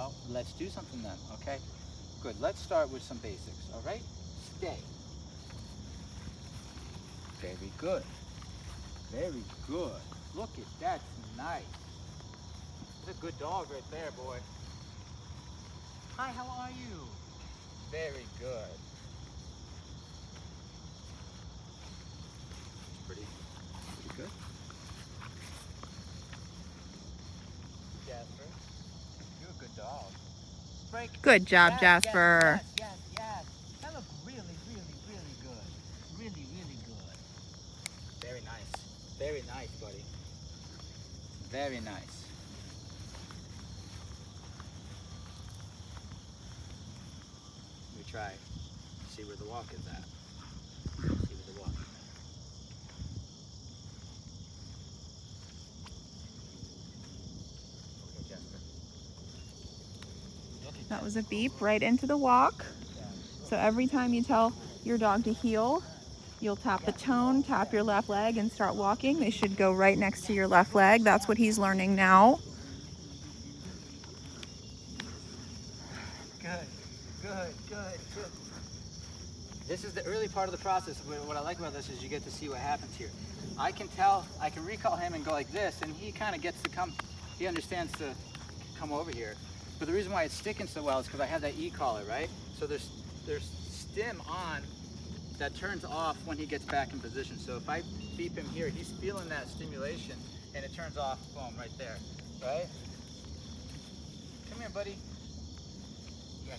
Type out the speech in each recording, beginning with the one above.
Well, let's do something then, okay? Good, let's start with some basics, all right? Stay. Very good. Very good. Look at that, nice. That's a good dog right there, boy. Hi, how are you? Very good. Pretty good. Jasper, you're a good dog. Break. Good job, Yes, Jasper. yes. That looked really good. Really good. Very nice, buddy. Very nice. Let me try. See where the walk is at. See where the walk is at. Okay, Jasper. That was a beep right into the walk. So every time you tell your dog to heel, you'll tap the tone, tap your left leg, and start walking. They should go right next to your left leg. That's what he's learning now. Good. This is the early part of the process. What I like about this is you get to see what happens here. I can recall him and go like this, and he kind of gets to come, he understands to come over here. But the reason why it's sticking so well is because I have that e-collar, right? So there's stim on that turns off when he gets back in position. So if I beep him here, he's feeling that stimulation, and it turns off, boom, right there, right? Come here, buddy. Yeah,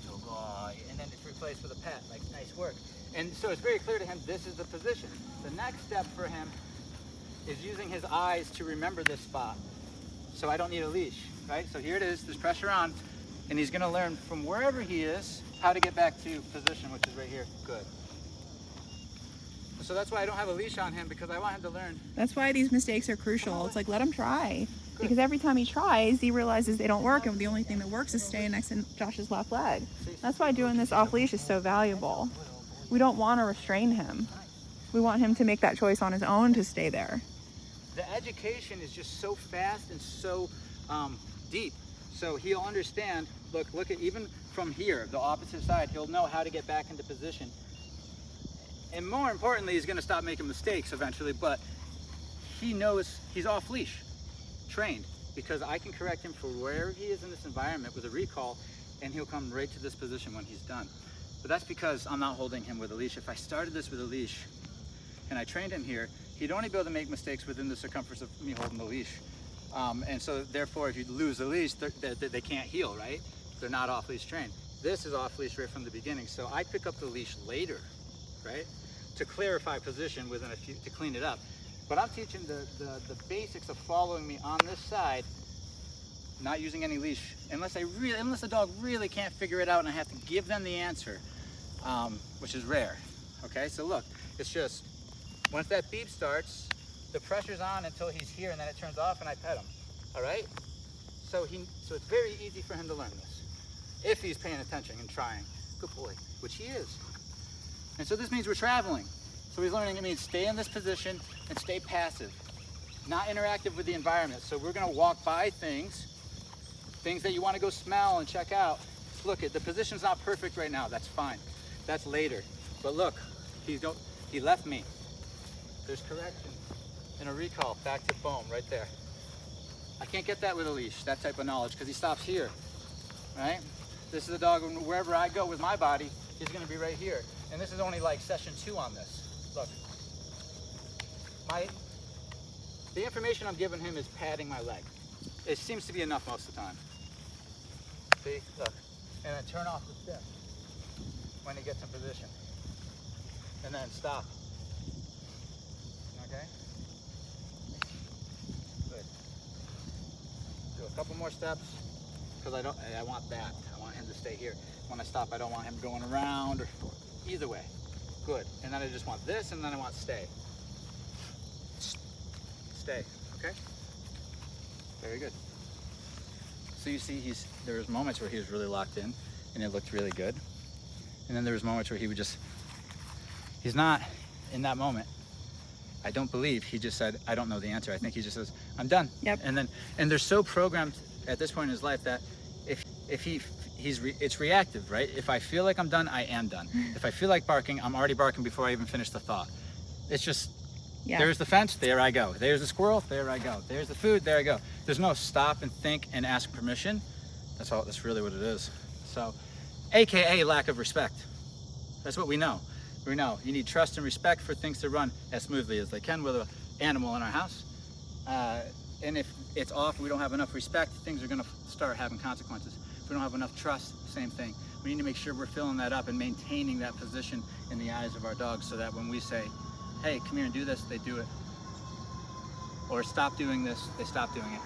and then it's replaced with a pat, like nice work. And so it's very clear to him, this is the position. The next step for him is using his eyes to remember this spot. So I don't need a leash, right? So here it is, there's pressure on, and he's gonna learn from wherever he is how to get back to position, which is right here. Good. So that's why I don't have a leash on him, because I want him to learn. That's why these mistakes are crucial. It's like, let him try. Because every time he tries, he realizes they don't work, and the only thing that works is staying next to Josh's left leg. That's why doing this off leash is so valuable. We don't want to restrain him. We want him to make that choice on his own to stay there. The education is just so fast and so deep. So he'll understand, look at, even from here, the opposite side, he'll know how to get back into position. And more importantly, he's going to stop making mistakes eventually, but he knows he's off leash, trained, because I can correct him for wherever he is in this environment with a recall, and he'll come right to this position when he's done. But that's because I'm not holding him with a leash. If I started this with a leash and I trained him here, he'd only be able to make mistakes within the circumference of me holding the leash. And so therefore, if you lose the leash, they can't heel, right? They're not off leash trained. This is off leash right from the beginning. So I pick up the leash later, right? To clarify position within to clean it up. But I'm teaching the basics of following me on this side, not using any leash, unless the dog really can't figure it out and I have to give them the answer, which is rare. Okay, so look, it's just, once that beep starts, the pressure's on until he's here, and then it turns off and I pet him, all right? So it's very easy for him to learn this, if he's paying attention and trying. Good boy, which he is. And so this means we're traveling. So he's learning it means stay in this position and stay passive, not interactive with the environment. So we're gonna walk by things that you wanna go smell and check out. Look, the position's not perfect right now, that's fine. That's later. But look, he left me. There's correction and a recall, back to boom, right there. I can't get that with a leash, that type of knowledge, because he stops here, right? This is a dog, wherever I go with my body, he's gonna be right here. And this is only like session 2 on this. Look, the information I'm giving him is patting my leg. It seems to be enough most of the time. See, look, and then turn off the stick when he gets in position. And then stop. Okay? Good. Do a couple more steps, because I want that. I want him to stay here. When I stop, I don't want him going around or either way. Good. And then I just want this, and then I want stay. Stay. Okay? Very good. So you see, there was moments where he was really locked in, and it looked really good. And then there was moments where he's not in that moment. I don't believe he just said, I don't know the answer. I think he just says, I'm done. Yep. And they're so programmed at this point in his life that It's reactive, right? If I feel like I'm done, I am done. If I feel like barking, I'm already barking before I even finish the thought. It's just, there's the fence, there I go. There's the squirrel, there I go. There's the food, there I go. There's no stop and think and ask permission. That's really what it is. So, AKA lack of respect. That's what we know. We know you need trust and respect for things to run as smoothly as they can with an animal in our house. And if it's off, we don't have enough respect, things are gonna start having consequences. If we don't have enough trust, same thing. We need to make sure we're filling that up and maintaining that position in the eyes of our dogs so that when we say, hey, come here and do this, they do it. Or stop doing this, they stop doing it.